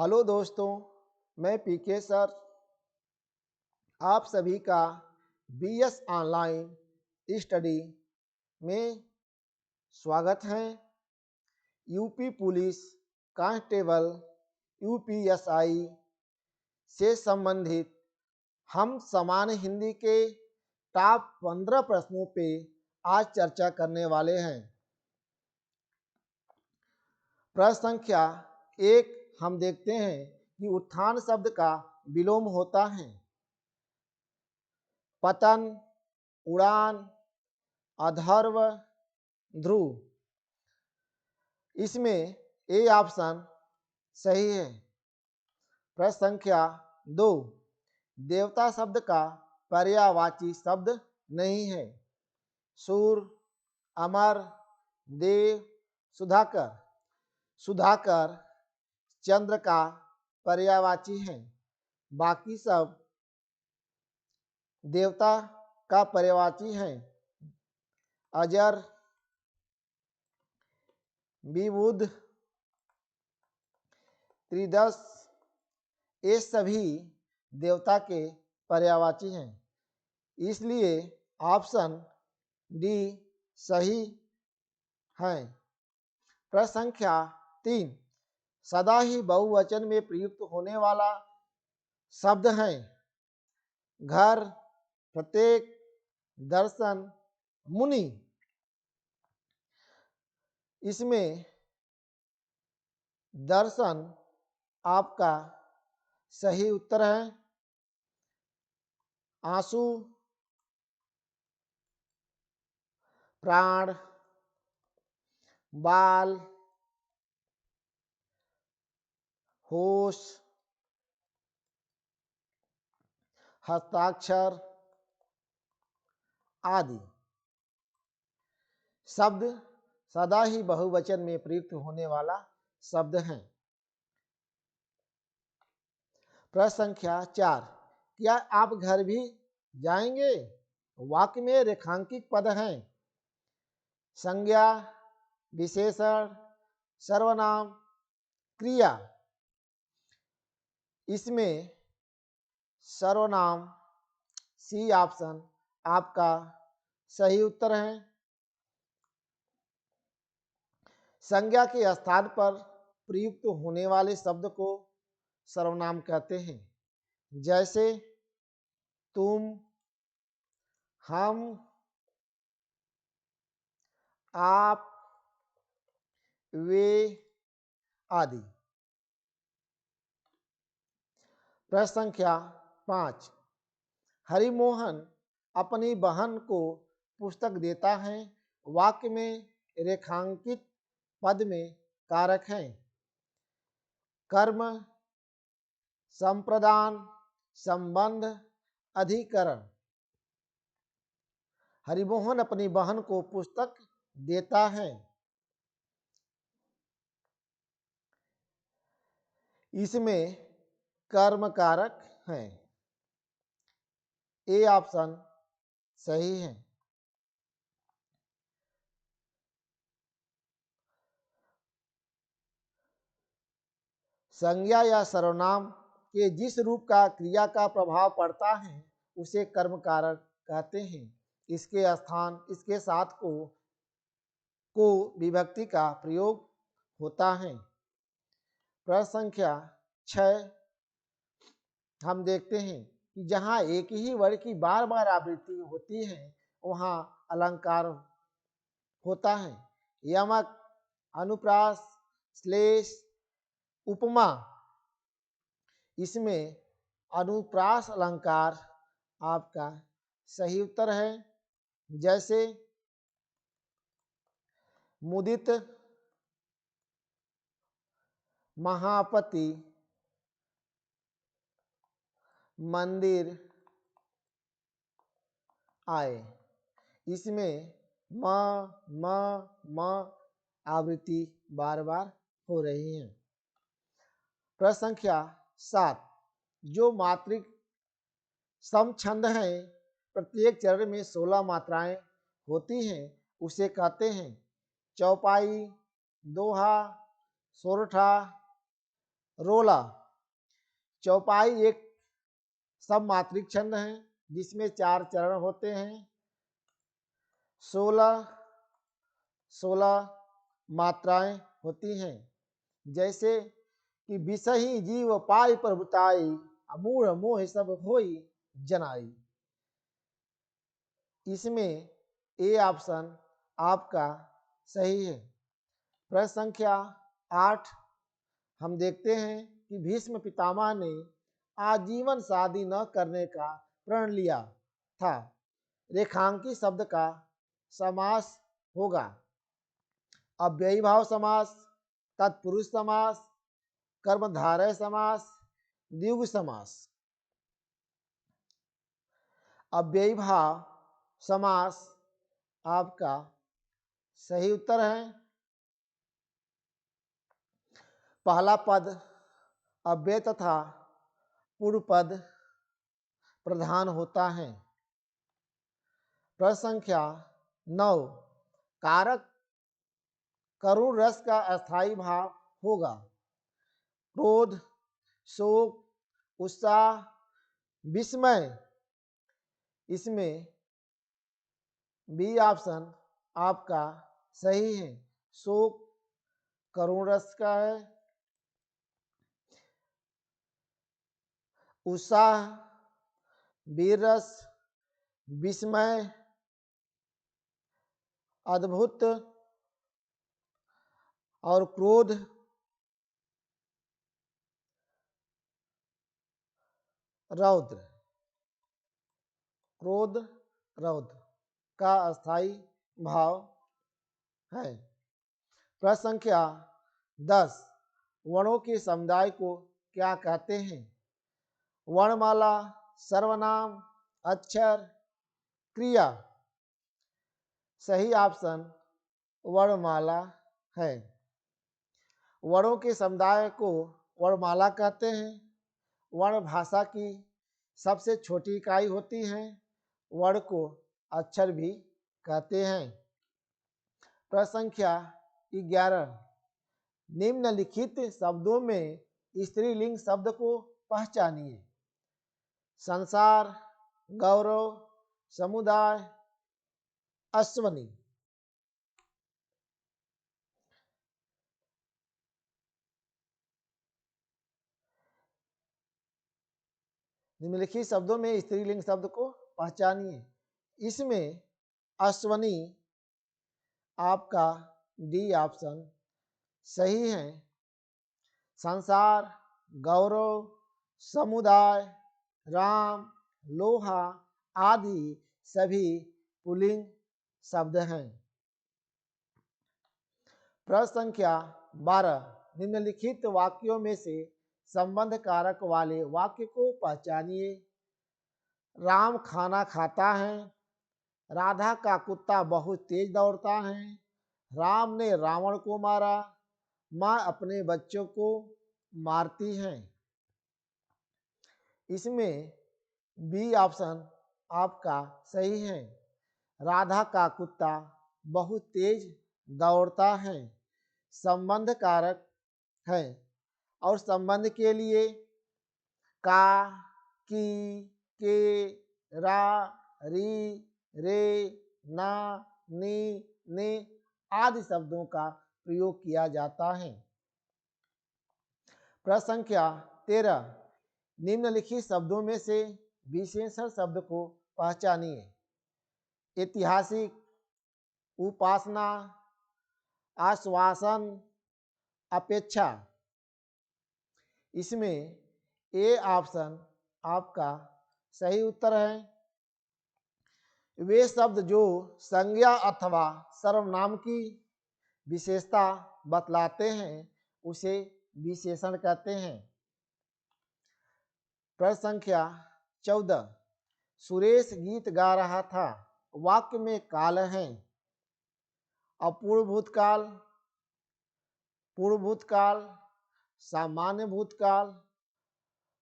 Hello दोस्तों, मैं पीके sir आप सभी का बीएस ऑनलाइन स्टडी में स्वागत है। यूपी पुलिस कांस्टेबल यूपीएसआई से संबंधित हम सामान्य हिंदी के टॉप 15 प्रश्नों पे आज चर्चा करने वाले हैं। प्रश्न संख्या 1 हम देखते हैं कि उत्थान शब्द का विलोम होता है पतन, उड़ान, अधर्व, ध्रुव। इसमें ए ऑप्शन सही है। प्रश्न संख्या 2 देवता शब्द का पर्यायवाची शब्द नहीं है सूर, अमर, देव, सुधाकर। सुधाकर चंद्र का पर्यायवाची है, बाकी सब देवता का पर्यायवाची है। अजर, विबुध, त्रिदश ये सभी देवता के पर्यायवाची हैं, इसलिए ऑप्शन डी सही है। प्रश्न संख्या 3 सदा ही बहुवचन में प्रयुक्त होने वाला शब्द है घर, प्रत्येक, दर्शन, मुनि। इसमें दर्शन आपका सही उत्तर है। आंसू, प्राण, बाल, होश, हस्ताक्षर आदि शब्द सदा ही बहुवचन में प्रयुक्त होने वाला शब्द है। प्रश्न संख्या 4 क्या आप घर भी जाएंगे? वाक्य में रेखांकित पद हैं संज्ञा, विशेषण, सर्वनाम, क्रिया। इसमें सर्वनाम सी ऑप्शन आपका सही उत्तर है। संज्ञा के स्थान पर प्रयुक्त होने वाले शब्द को सर्वनाम कहते हैं, जैसे तुम, हम, आप, वे आदि। प्रश्न संख्या 5 हरिमोहन अपनी बहन को पुस्तक देता है। वाक्य में रेखांकित पद में कारक हैं कर्म, संप्रदान, संबंध, अधिकरण। हरिमोहन अपनी बहन को पुस्तक देता है। इसमें कर्म कारक है। ए ऑप्शन सही है। संज्ञा या सर्वनाम के जिस रूप का क्रिया का प्रभाव पड़ता है उसे कर्म कारक कहते हैं। इसके स्थान इसके साथ को विभक्ति का प्रयोग होता है। प्रश्न संख्या 6 हम देखते हैं कि जहाँ एक ही वर्ण की बार बार आवृत्ति होती है वहाँ अलंकार होता है। यमक, अनुप्रास, श्लेष, उपमा। इसमें अनुप्रास अलंकार आपका सही उत्तर है, जैसे मुदित, महापति, मंदिर आए। इसमें म आवृत्ति बार बार हो रही है। प्रश्न संख्या 7 जो मात्रिक समछंद है प्रत्येक चरण में 16 मात्राएं होती हैं उसे कहते हैं चौपाई, दोहा, सोरठा, रोला। चौपाई एक सममात्रिक छंद है जिसमें 4 चरण होते हैं। 16 मात्राएं होती हैं, जैसे कि बिसही जीव पाई प्रभुताई, अमूढ़ मोह सब होई जनाई। इसमें ए ऑप्शन आपका सही है। प्रश्न संख्या 8 हम देखते हैं कि भीष्म पितामह ने आजीवन शादी न करने का प्रण लिया था। रेखांकी शब्द का समास होगा अव्ययीभाव समास, तत्पुरुष समास, कर्मधारय समास, द्विगु समास। अव्ययीभाव समास आपका सही उत्तर है। पहला पद अव्यय तथा पूर्व पद प्रधान होता है। प्रश्न संख्या 9 कारक करुण रस का अस्थायी भाव होगा क्रोध, शोक, उत्साह, विस्मय। इसमें बी ऑप्शन आपका सही है। शोक करुण रस का है। उत्साह वीर रस, विस्मय अद्भुत और क्रोध रौद्र। क्रोध रौद्र का अस्थायी भाव है। प्रश्न संख्या 10 वर्णों के समुदाय को क्या कहते हैं? वर्णमाला, सर्वनाम, अक्षर, क्रिया। सही ऑप्शन वर्णमाला है। वर्णों के समुदाय को वर्णमाला कहते हैं। वर्ण भाषा की सबसे छोटी इकाई होती है। वर्ण को अक्षर भी कहते हैं। प्रश्न संख्या 11 निम्नलिखित शब्दों में स्त्रीलिंग शब्द को पहचानिए। संसार, गौरव, समुदाय, अश्वनी। निम्नलिखित शब्दों में स्त्रीलिंग शब्द को पहचानिए। इसमें अश्वनी आपका डी ऑप्शन सही है। संसार, गौरव, समुदाय, राम, लोहा आदि सभी पुल्लिंग शब्द हैं। प्रश्न संख्या 12 निम्नलिखित वाक्यों में से संबंध कारक वाले वाक्य को पहचानिए। राम खाना खाता है। राधा का कुत्ता बहुत तेज दौड़ता है। राम ने रावण को मारा। माँ अपने बच्चों को मारती हैं। इसमें बी ऑप्शन आपका सही है। राधा का कुत्ता बहुत तेज दौड़ता है संबंध कारक है और संबंध के लिए का, की, के, रा, री, रे, ना, नी, ने आदि शब्दों का प्रयोग किया जाता है। प्रश्न संख्या 13 निम्नलिखित शब्दों में से विशेषण शब्द को पहचानिए। ऐतिहासिक, उपासना, आश्वासन, अपेक्षा। इसमें ए ऑप्शन आपका सही उत्तर है। वे शब्द जो संज्ञा अथवा सर्वनाम की विशेषता बतलाते हैं उसे विशेषण कहते हैं। प्रश्न संख्या 14 सुरेश गीत गा रहा था। वाक्य में काल है अपूर्व भूतकाल, पूर्व भूतकाल, सामान्य भूतकाल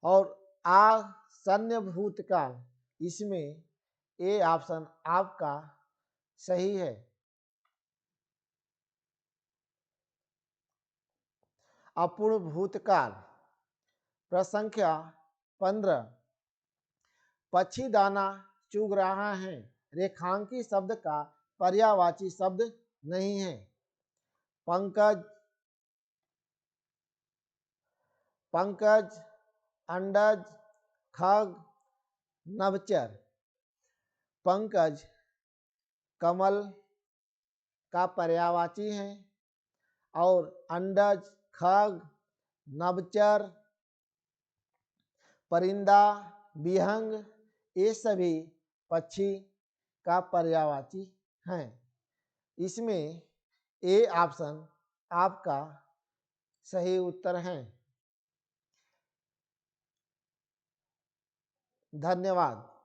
और आसन्न भूतकाल। इसमें ए ऑप्शन आपका सही है। अपूर्व भूतकाल प्रश्न संख्या 15। पक्षी दाना चुग रहा है रेखांकी शब्द का पर्यायवाची शब्द नहीं है। पंकज, पंकज, अंडज, खग, नभचर। पंकज कमल का पर्यायवाची है और अंडज, खग, नभचर, परिंदा, विहंग ये सभी पक्षी का पर्यायवाची हैं। इसमें ए ऑप्शन आपका सही उत्तर है। धन्यवाद।